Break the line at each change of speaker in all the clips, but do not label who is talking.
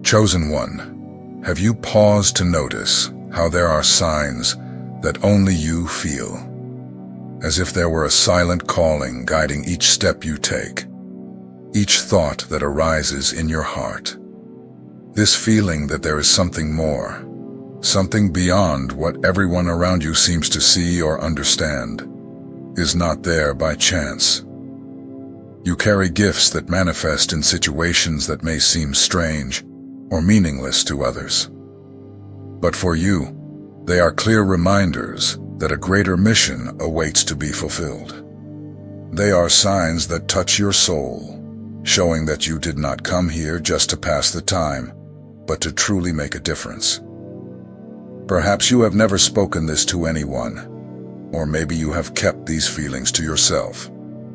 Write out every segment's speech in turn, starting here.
Chosen one, have you paused to notice how there are signs that only you feel? As if there were a silent calling guiding each step you take, each thought that arises in your heart. This feeling that there is something more, something beyond what everyone around you seems to see or understand, is not there by chance. You carry gifts that manifest in situations that may seem strange or meaningless to others. But for you, they are clear reminders that a greater mission awaits to be fulfilled. They are signs that touch your soul, showing that you did not come here just to pass the time, but to truly make a difference. Perhaps you have never spoken this to anyone, or maybe you have kept these feelings to yourself.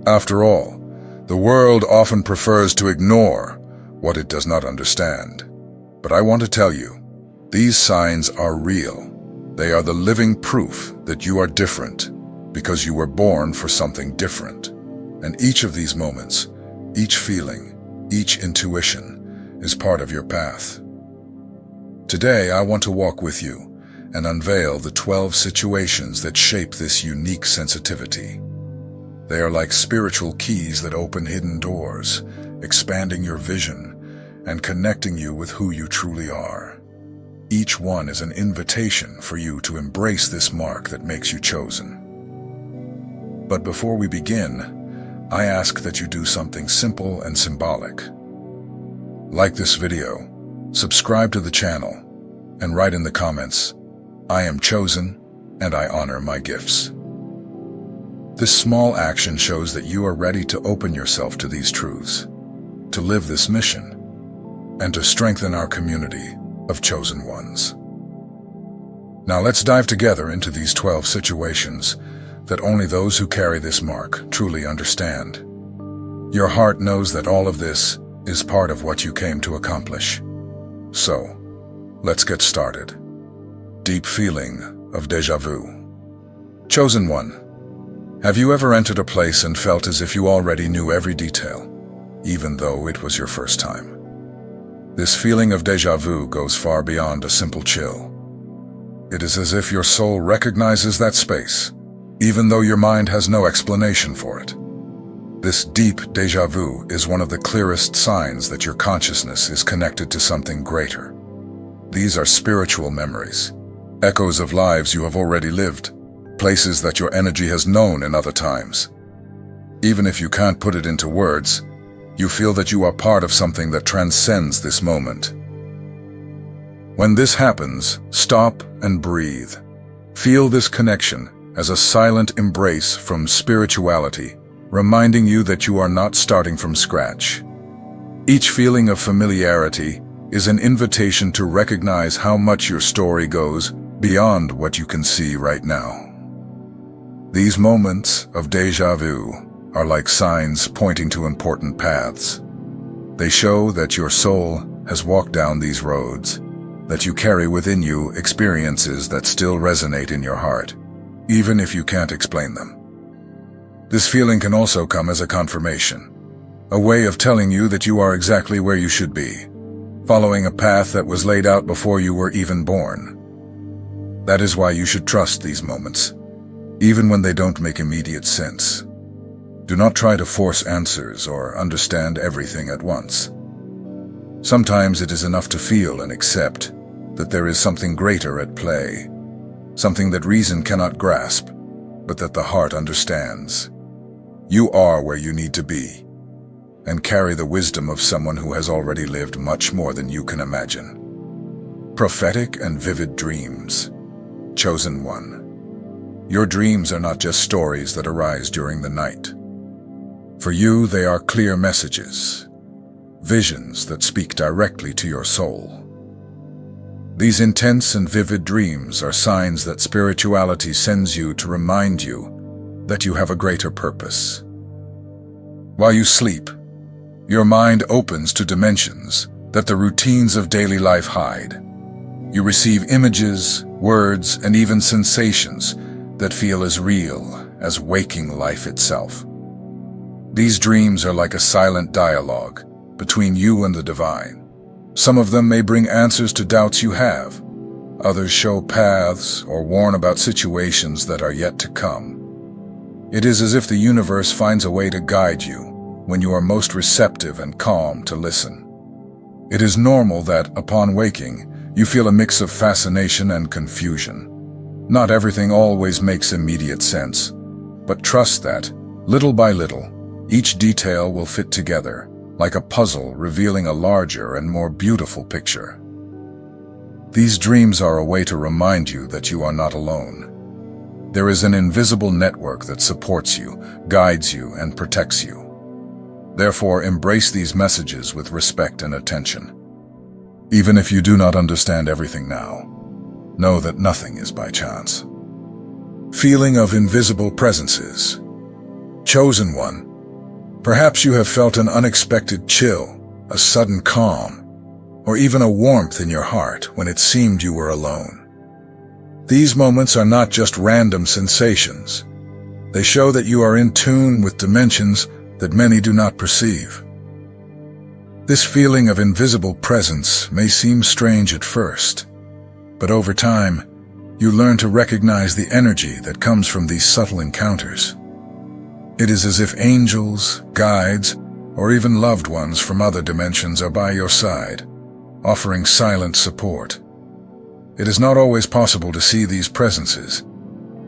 After all, the world often prefers to ignore what it does not understand. But I want to tell you, these signs are real. They are the living proof that you are different because you were born for something different. And each of these moments, each feeling, each intuition is part of your path. Today, I want to walk with you and unveil the 12 situations that shape this unique sensitivity. They are like spiritual keys that open hidden doors, expanding your vision and connecting you with who you truly are. Each one is an invitation for you to embrace this mark that makes you chosen. But before we begin, I ask that you do something simple and symbolic. Like this video, subscribe to the channel, and write in the comments, "I am chosen, and I honor my gifts." This small action shows that you are ready to open yourself to these truths, to live this mission, and to strengthen our community of chosen ones. Now let's dive together into these 12 situations that only those who carry this mark truly understand. Your heart knows that all of this is part of what you came to accomplish. So, let's get started. Deep feeling of deja vu. Chosen one, have you ever entered a place and felt as if you already knew every detail, even though it was your first time? This feeling of deja vu goes far beyond a simple chill. It is as if your soul recognizes that space, even though your mind has no explanation for it. This deep deja vu is one of the clearest signs that your consciousness is connected to something greater. These are spiritual memories, echoes of lives you have already lived, places that your energy has known in other times. Even if you can't put it into words, you feel that you are part of something that transcends this moment. When this happens, stop and breathe. Feel this connection as a silent embrace from spirituality, reminding you that you are not starting from scratch. Each feeling of familiarity is an invitation to recognize how much your story goes beyond what you can see right now. These moments of deja vu are like signs pointing to important paths. They show that your soul has walked down these roads, that you carry within you experiences that still resonate in your heart, even if you can't explain them. This feeling can also come as a confirmation, a way of telling you that you are exactly where you should be, following a path that was laid out before you were even born. That is why you should trust these moments, even when they don't make immediate sense. Do not try to force answers or understand everything at once. Sometimes it is enough to feel and accept that there is something greater at play, something that reason cannot grasp, but that the heart understands. You are where you need to be, and carry the wisdom of someone who has already lived much more than you can imagine. Prophetic and vivid dreams. Chosen one. Your dreams are not just stories that arise during the night. For you, they are clear messages, visions that speak directly to your soul. These intense and vivid dreams are signs that spirituality sends you to remind you that you have a greater purpose. While you sleep, your mind opens to dimensions that the routines of daily life hide. You receive images, words, and even sensations that feel as real as waking life itself. These dreams are like a silent dialogue between you and the divine, Some of them may bring answers to doubts you have. Others show paths or warn about situations that are yet to come. It is as if the universe finds a way to guide you when you are most receptive and calm to listen. It is normal that, upon waking, you feel a mix of fascination and confusion. Not everything always makes immediate sense, but trust that, little by little, each detail will fit together, like a puzzle revealing a larger and more beautiful picture. These dreams are a way to remind you that you are not alone. There is an invisible network that supports you, guides you, and protects you. Therefore, embrace these messages with respect and attention. Even if you do not understand everything now, know that nothing is by chance. Feeling of invisible presences. Chosen one. Perhaps you have felt an unexpected chill, a sudden calm, or even a warmth in your heart when it seemed you were alone. These moments are not just random sensations. They show that you are in tune with dimensions that many do not perceive. This feeling of invisible presence may seem strange at first, but over time, you learn to recognize the energy that comes from these subtle encounters. It is as if angels, guides, or even loved ones from other dimensions are by your side, offering silent support. It is not always possible to see these presences,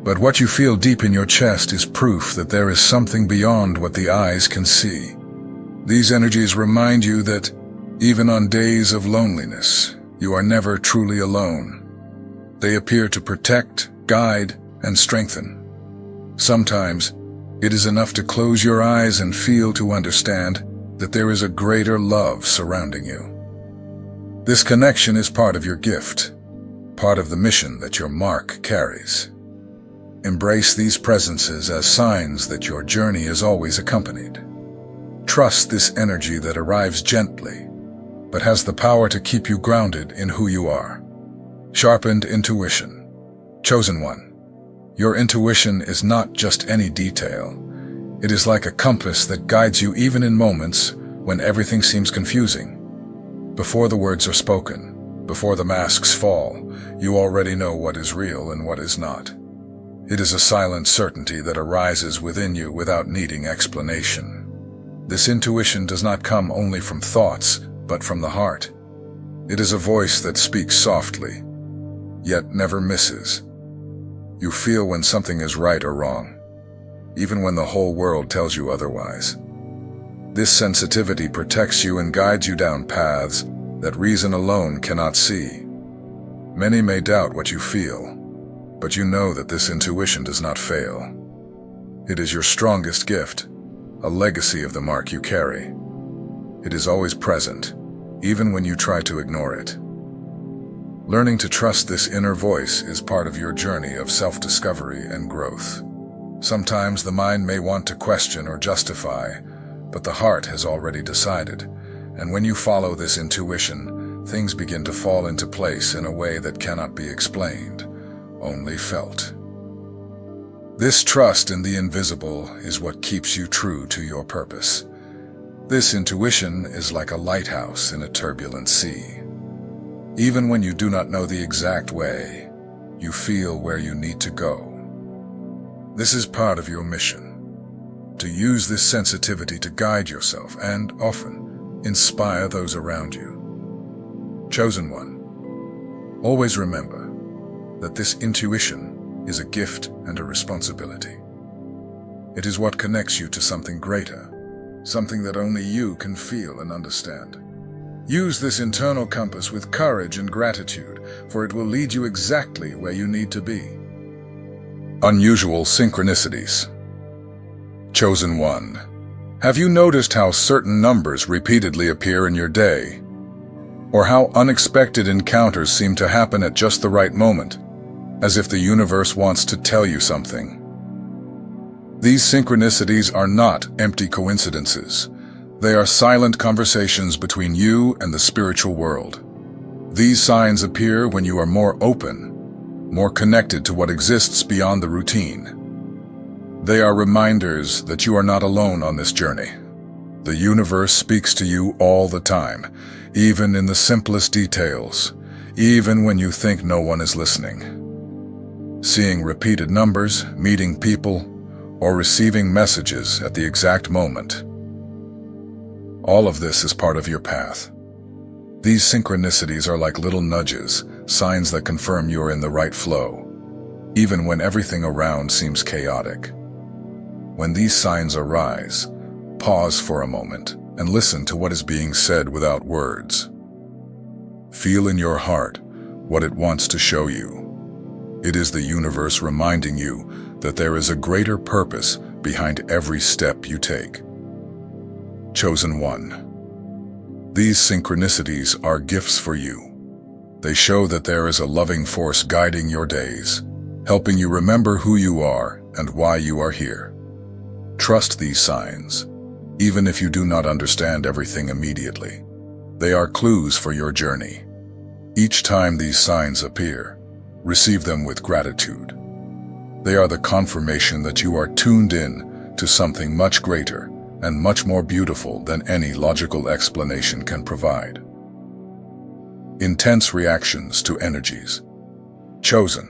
but what you feel deep in your chest is proof that there is something beyond what the eyes can see. These energies remind you that, even on days of loneliness, you are never truly alone. They appear to protect, guide, and strengthen. Sometimes, it is enough to close your eyes and feel to understand that there is a greater love surrounding you. This connection is part of your gift, part of the mission that your mark carries. Embrace these presences as signs that your journey is always accompanied. Trust this energy that arrives gently, but has the power to keep you grounded in who you are. Sharpened intuition. Chosen one. Your intuition is not just any detail. It is like a compass that guides you even in moments when everything seems confusing. Before the words are spoken, before the masks fall, you already know what is real and what is not. It is a silent certainty that arises within you without needing explanation. This intuition does not come only from thoughts, but from the heart. It is a voice that speaks softly, yet never misses. You feel when something is right or wrong, even when the whole world tells you otherwise. This sensitivity protects you and guides you down paths that reason alone cannot see. Many may doubt what you feel, but you know that this intuition does not fail. It is your strongest gift, a legacy of the mark you carry. It is always present, even when you try to ignore it. Learning to trust this inner voice is part of your journey of self-discovery and growth. Sometimes the mind may want to question or justify, but the heart has already decided. And when you follow this intuition, things begin to fall into place in a way that cannot be explained, only felt. This trust in the invisible is what keeps you true to your purpose. This intuition is like a lighthouse in a turbulent sea. Even when you do not know the exact way, you feel where you need to go. This is part of your mission, to use this sensitivity to guide yourself and, often, inspire those around you. Chosen one, always remember that this intuition is a gift and a responsibility. It is what connects you to something greater, something that only you can feel and understand. Use this internal compass with courage and gratitude, for it will lead you exactly where you need to be. Unusual synchronicities. Chosen one. Have you noticed how certain numbers repeatedly appear in your day? Or how unexpected encounters seem to happen at just the right moment, as if the universe wants to tell you something? These synchronicities are not empty coincidences. They are silent conversations between you and the spiritual world. These signs appear when you are more open, more connected to what exists beyond the routine. They are reminders that you are not alone on this journey. The universe speaks to you all the time, even in the simplest details, even when you think no one is listening. Seeing repeated numbers, meeting people, or receiving messages at the exact moment. All of this is part of your path. These synchronicities are like little nudges, signs that confirm you are in the right flow, even when everything around seems chaotic. When these signs arise, pause for a moment and listen to what is being said without words. Feel in your heart what it wants to show you. It is the universe reminding you that there is a greater purpose behind every step you take. Chosen one. These synchronicities are gifts for you. They show that there is a loving force guiding your days, helping you remember who you are and why you are here. Trust these signs, even if you do not understand everything immediately. They are clues for your journey. Each time these signs appear, receive them with gratitude. They are the confirmation that you are tuned in to something much greater and much more beautiful than any logical explanation can provide. Intense reactions to energies. Chosen.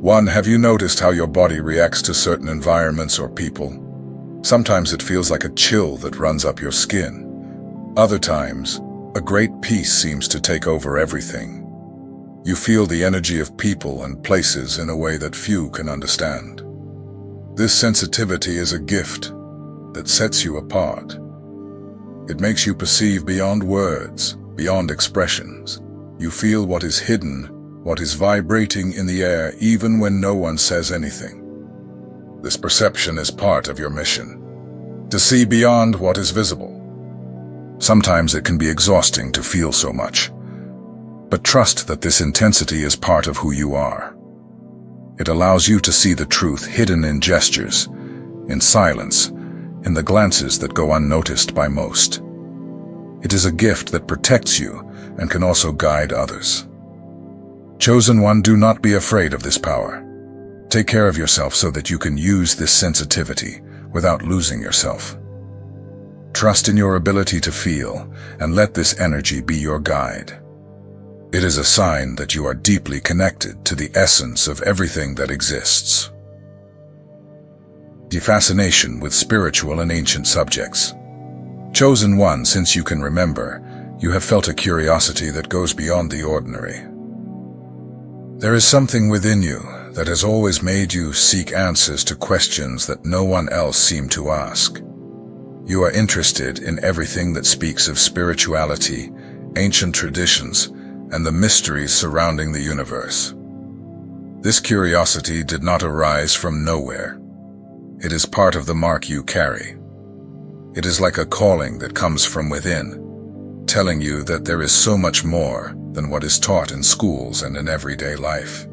1. Have you noticed how your body reacts to certain environments or people? Sometimes it feels like a chill that runs up your skin. Other times, a great peace seems to take over everything. You feel the energy of people and places in a way that few can understand. This sensitivity is a gift that sets you apart. It makes you perceive beyond words, beyond expressions. You feel what is hidden, what is vibrating in the air even when no one says anything. This perception is part of your mission, to see beyond what is visible. Sometimes it can be exhausting to feel so much, but trust that this intensity is part of who you are. It allows you to see the truth hidden in gestures, in silence, in the glances that go unnoticed by most. It is a gift that protects you and can also guide others. Chosen one, do not be afraid of this power. Take care of yourself so that you can use this sensitivity without losing yourself. Trust in your ability to feel and let this energy be your guide. It is a sign that you are deeply connected to the essence of everything that exists. The fascination with spiritual and ancient subjects. Chosen one, since you can remember, you have felt a curiosity that goes beyond the ordinary. There is something within you that has always made you seek answers to questions that no one else seemed to ask. You are interested in everything that speaks of spirituality, ancient traditions, and the mysteries surrounding the universe. This curiosity did not arise from nowhere. It is part of the mark you carry. It is like a calling that comes from within, telling you that there is so much more than what is taught in schools and in everyday life.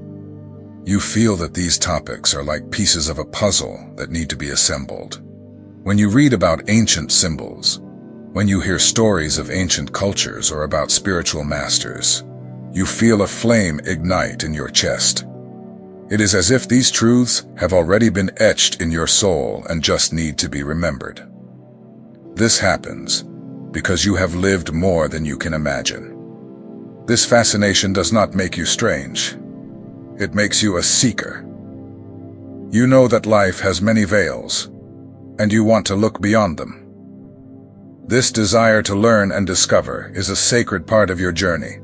You feel that these topics are like pieces of a puzzle that need to be assembled. When you read about ancient symbols, when you hear stories of ancient cultures or about spiritual masters, you feel a flame ignite in your chest. It is as if these truths have already been etched in your soul and just need to be remembered. This happens because you have lived more than you can imagine. This fascination does not make you strange. It makes you a seeker. You know that life has many veils, and you want to look beyond them. This desire to learn and discover is a sacred part of your journey.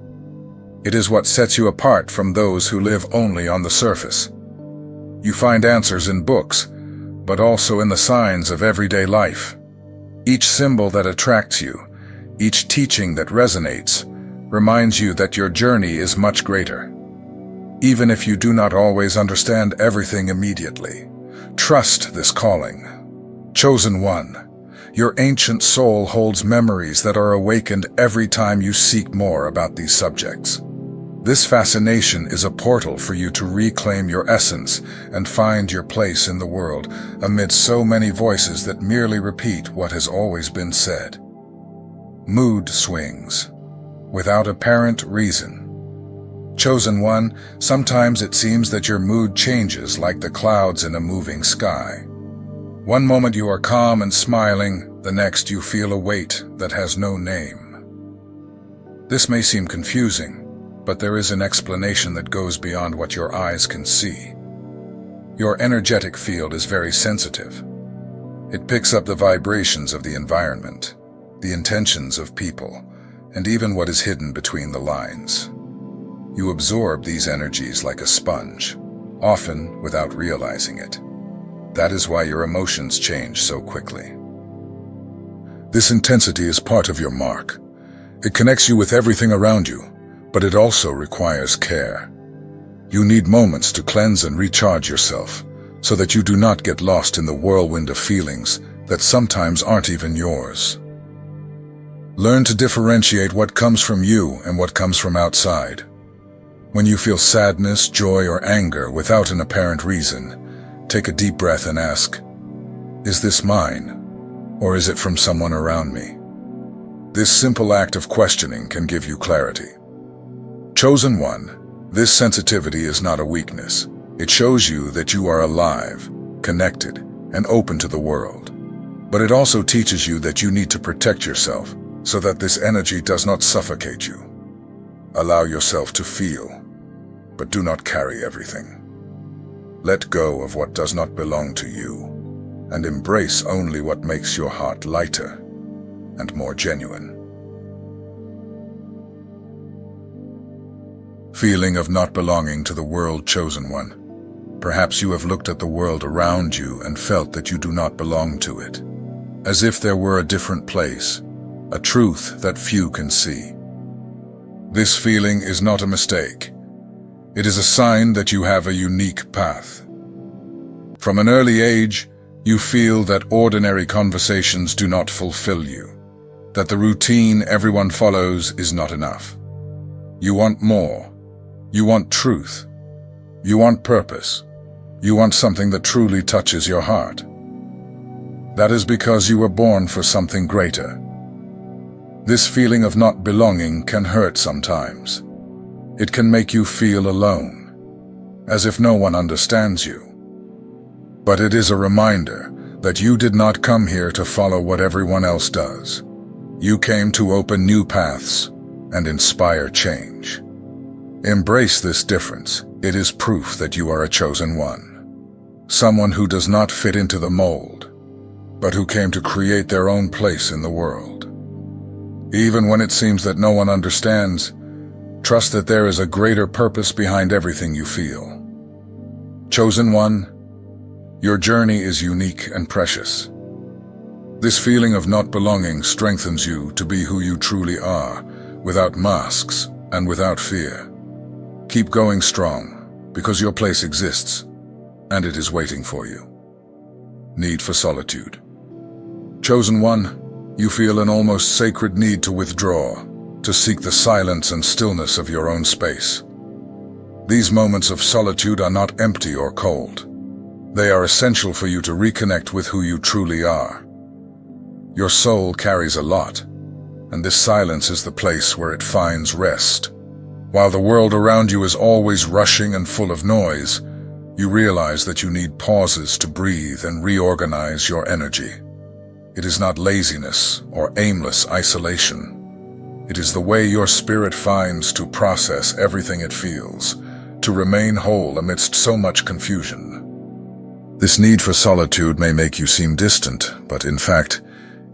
It is what sets you apart from those who live only on the surface. You find answers in books, but also in the signs of everyday life. Each symbol that attracts you, each teaching that resonates, reminds you that your journey is much greater. Even if you do not always understand everything immediately, trust this calling. Chosen one, your ancient soul holds memories that are awakened every time you seek more about these subjects. This fascination is a portal for you to reclaim your essence and find your place in the world amidst so many voices that merely repeat what has always been said. Mood swings, without apparent reason. Chosen one, sometimes it seems that your mood changes like the clouds in a moving sky. One moment you are calm and smiling, the next you feel a weight that has no name. This may seem confusing, but there is an explanation that goes beyond what your eyes can see. Your energetic field is very sensitive. It picks up the vibrations of the environment, the intentions of people, and even what is hidden between the lines. You absorb these energies like a sponge, often without realizing it. That is why your emotions change so quickly. This intensity is part of your mark. It connects you with everything around you, but it also requires care. You need moments to cleanse and recharge yourself, so that you do not get lost in the whirlwind of feelings that sometimes aren't even yours. Learn to differentiate what comes from you and what comes from outside. When you feel sadness, joy, or anger without an apparent reason, take a deep breath and ask, "Is this mine, or is it from someone around me?" This simple act of questioning can give you clarity. Chosen one, this sensitivity is not a weakness. It shows you that you are alive, connected, and open to the world. But it also teaches you that you need to protect yourself so that this energy does not suffocate you. Allow yourself to feel, but do not carry everything. Let go of what does not belong to you, and embrace only what makes your heart lighter and more genuine. Feeling of not belonging to the world, chosen one. Perhaps you have looked at the world around you and felt that you do not belong to it, as if there were a different place, a truth that few can see. This feeling is not a mistake. It is a sign that you have a unique path. From an early age, you feel that ordinary conversations do not fulfill you, that the routine everyone follows is not enough. You want more. You want truth. You want purpose. You want something that truly touches your heart. That is because you were born for something greater. This feeling of not belonging can hurt sometimes. It can make you feel alone, as if no one understands you. But it is a reminder that you did not come here to follow what everyone else does. You came to open new paths and inspire change. Embrace this difference. It is proof that you are a chosen one. Someone who does not fit into the mold, but who came to create their own place in the world. Even when it seems that no one understands, trust that there is a greater purpose behind everything you feel. Chosen one, your journey is unique and precious. This feeling of not belonging strengthens you to be who you truly are, without masks and without fear. Keep going strong, because your place exists, and it is waiting for you. Need for solitude. Chosen one, you feel an almost sacred need to withdraw, to seek the silence and stillness of your own space. These moments of solitude are not empty or cold. They are essential for you to reconnect with who you truly are. Your soul carries a lot, and this silence is the place where it finds rest. While the world around you is always rushing and full of noise, you realize that you need pauses to breathe and reorganize your energy. It is not laziness or aimless isolation. It is the way your spirit finds to process everything it feels, to remain whole amidst so much confusion. This need for solitude may make you seem distant, but in fact,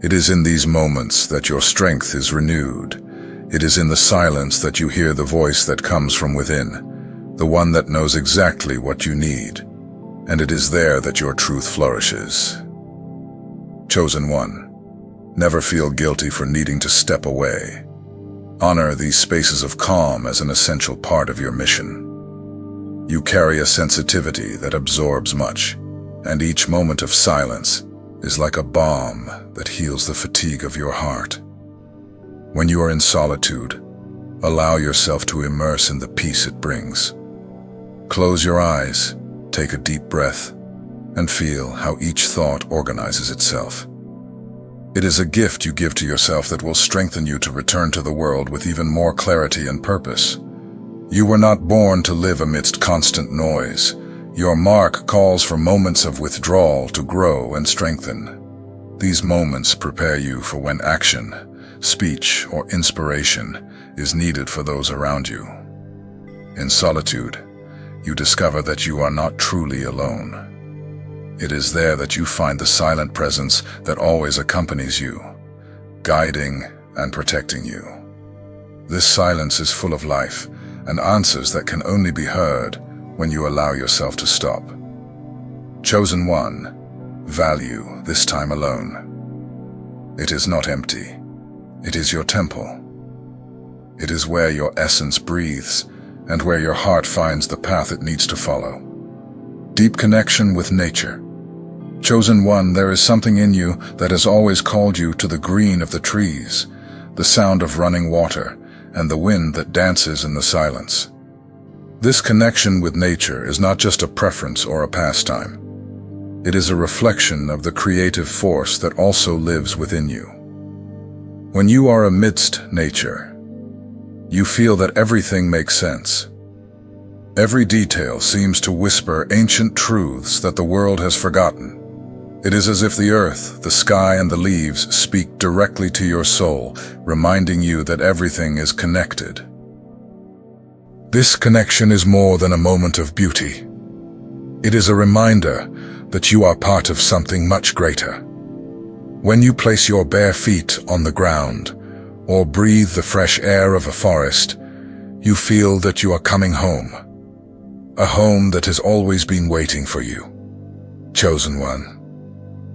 it is in these moments that your strength is renewed. It is in the silence that you hear the voice that comes from within, the one that knows exactly what you need, and it is there that your truth flourishes. Chosen one, never feel guilty for needing to step away. Honor these spaces of calm as an essential part of your mission. You carry a sensitivity that absorbs much, and each moment of silence is like a balm that heals the fatigue of your heart. When you are in solitude, allow yourself to immerse in the peace it brings. Close your eyes, take a deep breath, and feel how each thought organizes itself. It is a gift you give to yourself that will strengthen you to return to the world with even more clarity and purpose. You were not born to live amidst constant noise. Your mark calls for moments of withdrawal to grow and strengthen. These moments prepare you for when action, speech, or inspiration is needed for those around you. In solitude, you discover that you are not truly alone. It is there that you find the silent presence that always accompanies you, guiding and protecting you. This silence is full of life and answers that can only be heard when you allow yourself to stop. Chosen one, value this time alone. It is not empty. It is your temple. It is where your essence breathes and where your heart finds the path it needs to follow. Deep connection with nature. Chosen one, there is something in you that has always called you to the green of the trees, the sound of running water, and the wind that dances in the silence. This connection with nature is not just a preference or a pastime. It is a reflection of the creative force that also lives within you. When you are amidst nature, you feel that everything makes sense. Every detail seems to whisper ancient truths that the world has forgotten. It is as if the earth, the sky, and the leaves speak directly to your soul, reminding you that everything is connected. This connection is more than a moment of beauty. It is a reminder that you are part of something much greater. When you place your bare feet on the ground, or breathe the fresh air of a forest, you feel that you are coming home. A home that has always been waiting for you. Chosen one.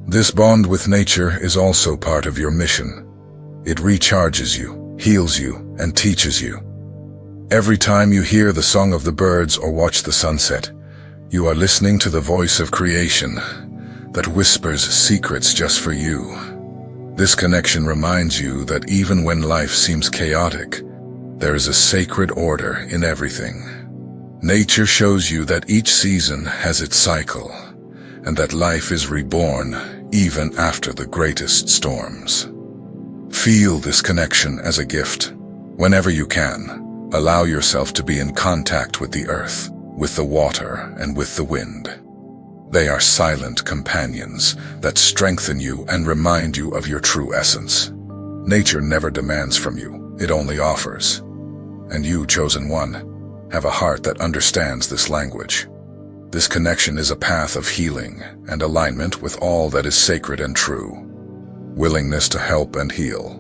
This bond with nature is also part of your mission. It recharges you, heals you, and teaches you. Every time you hear the song of the birds or watch the sunset, you are listening to the voice of creation that whispers secrets just for you. This connection reminds you that even when life seems chaotic, there is a sacred order in everything. Nature shows you that each season has its cycle, and that life is reborn even after the greatest storms. Feel this connection as a gift. Whenever you can, allow yourself to be in contact with the earth, with the water, and with the wind. They are silent companions that strengthen you and remind you of your true essence. Nature never demands from you, it only offers. And you, chosen one, have a heart that understands this language. This connection is a path of healing and alignment with all that is sacred and true. Willingness to help and heal.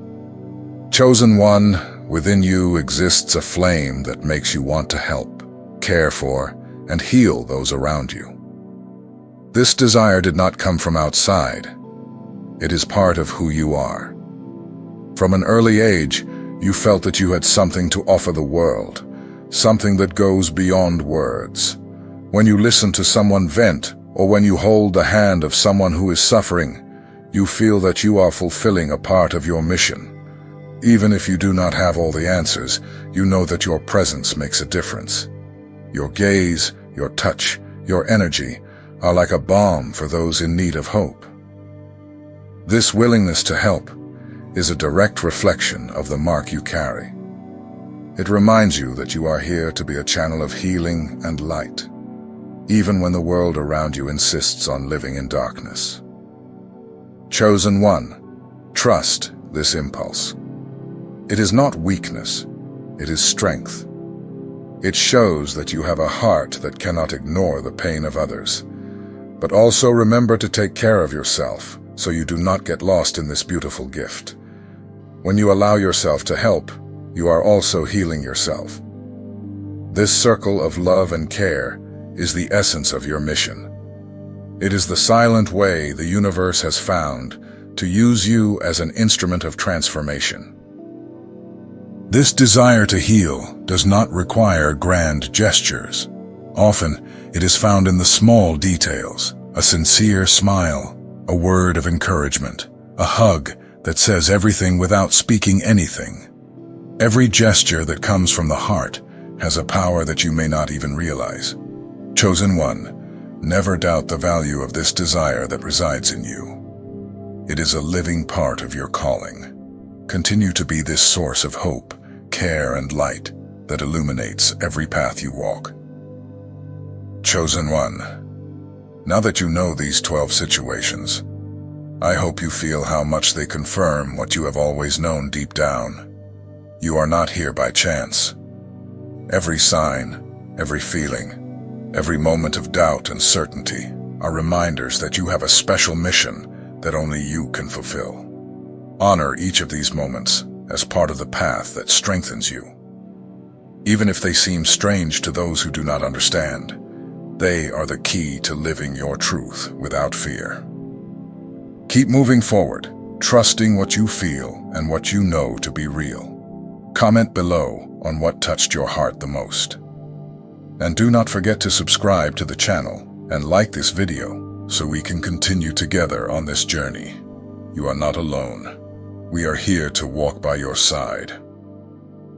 Chosen one, within you exists a flame that makes you want to help, care for, and heal those around you. This desire did not come from outside. It is part of who you are. From an early age, you felt that you had something to offer the world, something that goes beyond words. When you listen to someone vent, or when you hold the hand of someone who is suffering, you feel that you are fulfilling a part of your mission. Even if you do not have all the answers, you know that your presence makes a difference. Your gaze, your touch, your energy are like a balm for those in need of hope. This willingness to help is a direct reflection of the mark you carry. It reminds you that you are here to be a channel of healing and light, even when the world around you insists on living in darkness. Chosen one, trust this impulse. It is not weakness, it is strength. It shows that you have a heart that cannot ignore the pain of others. But also remember to take care of yourself so you do not get lost in this beautiful gift. When you allow yourself to help, you are also healing yourself. This circle of love and care is the essence of your mission. It is the silent way the universe has found to use you as an instrument of transformation. This desire to heal does not require grand gestures. Often, it is found in the small details, a sincere smile, a word of encouragement, a hug that says everything without speaking anything. Every gesture that comes from the heart has a power that you may not even realize. Chosen one, never doubt the value of this desire that resides in you. It is a living part of your calling. Continue to be this source of hope, care, and light that illuminates every path you walk. Chosen one, now that you know these 12 situations, I hope you feel how much they confirm what you have always known deep down. You are not here by chance. Every sign, every feeling, every moment of doubt and certainty are reminders that you have a special mission that only you can fulfill. Honor each of these moments as part of the path that strengthens you. Even if they seem strange to those who do not understand, they are the key to living your truth without fear. Keep moving forward, trusting what you feel and what you know to be real. Comment below on what touched your heart the most. And do not forget to subscribe to the channel and like this video so we can continue together on this journey. You are not alone. We are here to walk by your side.